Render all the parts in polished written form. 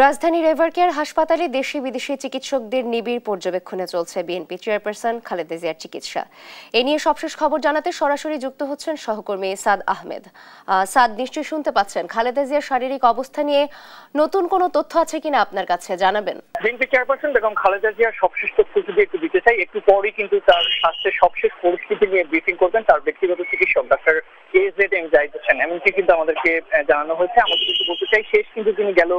রাজধানীর এভারকেয়ার হাসপাতালে দেশি বিদেশি চিকিৎসকদের নিবিড় পর্যবেক্ষণে চলছে বিএনপি চেয়ারপারসন খালেদা জিয়ার চিকিৎসা। এ নিয়ে সবশেষ খবর জানাতে সরাসরি যুক্ত হচ্ছেন সহকর্মী সাদ আহমেদ। সাদ, নিশ্চয়ই শুনতে পাচ্ছেন, খালেদা জিয়ার শারীরিক অবস্থা নিয়ে নতুন কোনো তথ্য আছে কিনা আপনার কাছে জানাবেন। বিএনপি চেয়ারপারসন বেগম খালেদা জিয়ার সবশেষ তথ্য যদি একটু দিতে চাই, একটু পরেই কিন্তু তার স্বাস্থ্যের সবশেষ পরিস্থিতি নিয়ে ব্রিফিং করবেন তার ব্যক্তিগত চিকিৎসক ডাক্তার AZM জাহিদ হোসেন। এমনকি কিন্তু আমাদেরকে জানানো হয়েছে। আমাদের কিছু বলতে চাই, শেষ কিন্তু তিনি গেল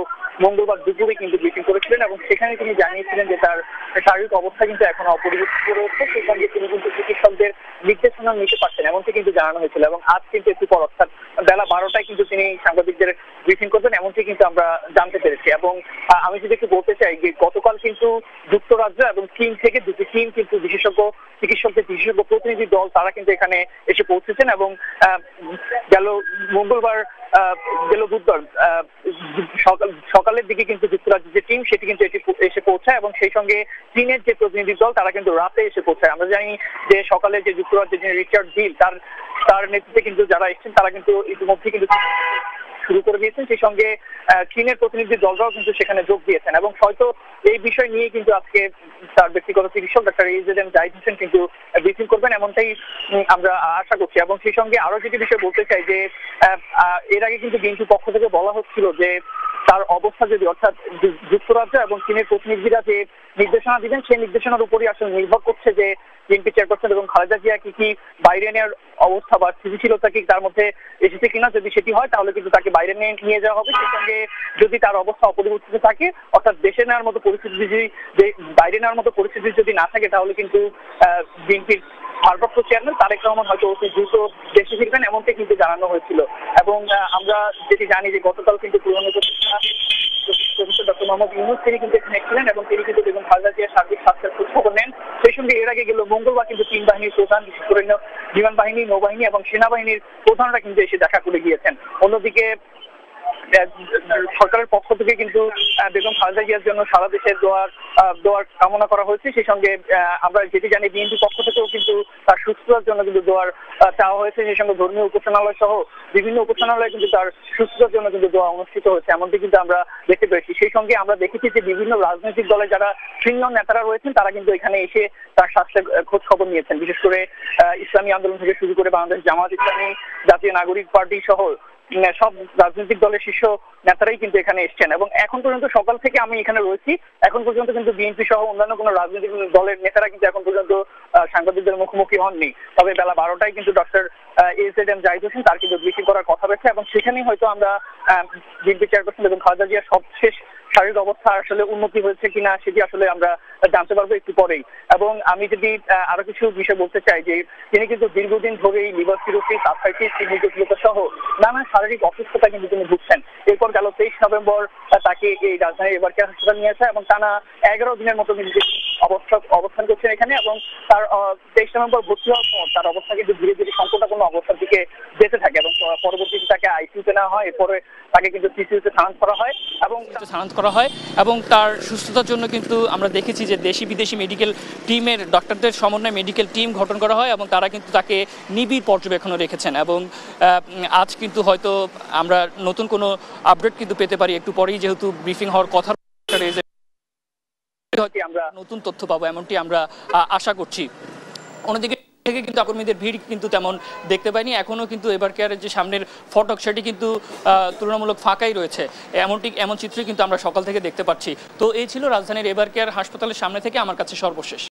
মঙ্গলবার দুপুরে কিন্তু ব্রিফিং করেছিলেন এবং সেখানে তিনি জানিয়েছিলেন যে তার শারীরিক অবস্থা কিন্তু এখনো অপরিবর্তিত রয়েছে। সেই সঙ্গে তিনি কিন্তু চিকিৎসকদের নির্দেশনা নিতে পারছেন এমনকি কিন্তু জানানো হয়েছিল। এবং আজ কিন্তু একটু পর অর্থাৎ বেলা 12টায় কিন্তু তিনি সাংবাদিকদের ব্রিফিং করবেন এমনকি কিন্তু আমরা জানতে পেরেছি। এবং আমি যদি একটু বলতে চাই যে গতকাল কিন্তু যুক্তরাজ্য এবং চীন থেকে দুটি টিম কিন্তু চিকিৎসকদের বিশেষজ্ঞ প্রতিনিধি দল তারা কিন্তু এখানে এসে পৌঁছেছেন এবং গেল বুধবার সকালের দিকে কিন্তু যুক্তরাজ্যের যে টিম সেটি কিন্তু এসে পৌঁছায় এবং সেই সঙ্গে চীনের যে প্রতিনিধি দল তারা কিন্তু রাতে এসে পৌঁছায়। আমরা জানি যে সকালে যে যুক্তরাজ্যের যে রিচার্ড ডিল তার নেতৃত্বে কিন্তু যারা এসেছেন তারা কিন্তু ইতিমধ্যে কিন্তু শুরু করে দিয়েছেন। সেই সঙ্গে চীনের প্রতিনিধি দলরাও কিন্তু সেখানে যোগ দিয়েছেন এবং হয়তো এই বিষয় নিয়ে কিন্তু আজকে তার ব্যক্তিগত চিকিৎসক ডাক্তার AZM জাহিদ হোসেন কিন্তু ব্রিফিং করবেন এমনটাই আমরা আশা করছি। এবং সেই সঙ্গে আরো যেটি বিষয় বলতে চাই যে এর আগে কিন্তু বিএনপির পক্ষ থেকে বলা হচ্ছিল যে তার অবস্থা যদি অর্থাৎ যুক্তরাজ্য এবং চীনের প্রতিনিধিরা যে নির্দেশনা দিবেন সেই নির্দেশনার উপরই আসলে নির্ভর করছে যে বিএনপি চেয়ারপারসন এবং খালেদা জিয়া কি বাইরে নেওয়ার অবস্থা বা স্থিতিশীলতা কি তার মধ্যে এসেছে কিনা। যদি সেটি হয় তাহলে কিন্তু তাকে বাইরে নিয়ে যাওয়া হবে। সেই সঙ্গে যদি তার অবস্থা অপরিবর্তিত থাকে অর্থাৎ দেশে নেওয়ার মতো পরিস্থিতি বাইরে নেওয়ার মতো পরিস্থিতি যদি না থাকে তাহলে কিন্তু বিএনপির ভারপ্রাপ্ত চেয়ারম্যান তারেক রহমান হয়তো অতি দ্রুত দেশে ফিরবেন এমনটাই কিন্তু জানানো হয়েছিল। এবং আমরা যেটি জানি যে গতকাল কিন্তু পুরনো প্রফেসর ডক্টর মোহাম্মদ ইউনূস তিনি কিন্তু এখানে ছিলেন এবং তিনি কিন্তু বেগম খালেদা জিয়ার সার্বিক স্বাস্থ্যের খোঁজখবর নেন। সেই সঙ্গে এর আগে গেল মঙ্গলবার কিন্তু তিন বাহিনীর প্রধান, বিশেষ করে বিমান বাহিনী, নৌবাহিনী এবং সেনাবাহিনীর প্রধানরা কিন্তু এসে দেখা করে গিয়েছেন। অন্যদিকে সরকারের পক্ষ থেকে কিন্তু বেগম খালেদা জিয়ার জন্য সারা দেশে দোয়ার কামনা করা হয়েছে। সেই সঙ্গে আমরা যেটি জানি বিএনপি পক্ষ থেকেও কিন্তু তার সুস্থতার জন্য কিন্তু দোয়ার চাওয়া হয়েছে। সেই সঙ্গে ধর্মীয় উপাসনালয় সহ বিভিন্ন উপাসনালয়ে কিন্তু তার সুস্থতার জন্য কিন্তু দোয়া অনুষ্ঠিত হয়েছে এমনটি কিন্তু আমরা দেখতে পেয়েছি। সেই সঙ্গে আমরা দেখেছি যে বিভিন্ন রাজনৈতিক দলে যারা সিনিয়র নেতারা রয়েছেন তারা কিন্তু এখানে এসে তার স্বাস্থ্যের খোঁজ খবর নিয়েছেন। বিশেষ করে ইসলামী আন্দোলন থেকে শুরু করে বাংলাদেশ জামাত ইসলামী, জাতীয় নাগরিক পার্টি সহ সব রাজনৈতিক দলের শীর্ষ নেতারাই কিন্তু এখানে এসছেন। এবং এখন পর্যন্ত সকাল থেকে আমি এখানে রয়েছি, এখন পর্যন্ত কিন্তু বিএনপি সহ অন্যান্য কোনো রাজনৈতিক দলের নেতারা কিন্তু এখন পর্যন্ত সাংবাদিকদের মুখোমুখি হননি। তবে বেলা 12টায় কিন্তু ডক্টর AZM জাহিদ হোসেন তার কিন্তু ব্রিফিং করার কথা রয়েছে এবং সেখানেই হয়তো আমরা বিএনপি চেয়ারপারসন এবং খালেদা জিয়ার সবশেষ শারীরিক অবস্থা আসলে উন্নতি হয়েছে কিনা সেটি আসলে আমরা জানতে পারবো একটু পরেই। এবং আমি যদি আরো কিছু বিষয় বলতে চাই যে তিনি কিন্তু দীর্ঘদিন ধরেই লিভার সিরোসিস, আর্থ্রাইটিস, কিডনি জটিলতা সহ নানা শারীরিক অসুস্থতা কিন্তু তিনি ভুগছেন। এরপর গেল 23 নভেম্বর তাকে এই রাজধানীর এভারকেয়ার হাসপাতাল নিয়ে আসা এবং টানা 11 দিনের মতো কিন্তু অবস্থান করছেন এখানে। এবং তার 23 নভেম্বর ভর্তি হওয়ার পর তার অবস্থা কিন্তু ধীরে ধীরে সংকটাপন্ন অবস্থার দিকে যেতে থাকে এবং পরবর্তীতে তাকে আইসিইউতে নেওয়া হয়, এরপরে তাকে কিন্তু সিসিইউতে স্থানান্তর করা হয় এবং তার সুস্থতার জন্য কিন্তু আমরা দেখেছি যে দেশি বিদেশি মেডিকেল টিমের ডক্টরদের সমন্বয়ে মেডিকেল টিম গঠন করা হয় এবং তারা কিন্তু তাকে নিবিড় পর্যবেক্ষণে রেখেছেন। এবং আজ কিন্তু হয়তো আমরা নতুন কোনো আপডেট কিন্তু পেতে পারি একটু পরেই, যেহেতু ব্রিফিং হওয়ার কথা আমরা নতুন তথ্য পাবো এমনটি আমরা আশা করছি। অন্যদিকে থেকে কিন্তু কর্মীদের ভিড় কিন্তু তেমন দেখতে পাইনি। এখনো কিন্তু এভারকেয়ারের যে সামনের ফটক সেটি কিন্তু তুলনামূলক ফাঁকাই রয়েছে, এমন চিত্রই কিন্তু আমরা সকাল থেকে দেখতে পাচ্ছি। তো এই ছিল রাজধানীর এভারকেয়ার হাসপাতালের সামনে থেকে আমার কাছে সর্বশেষ।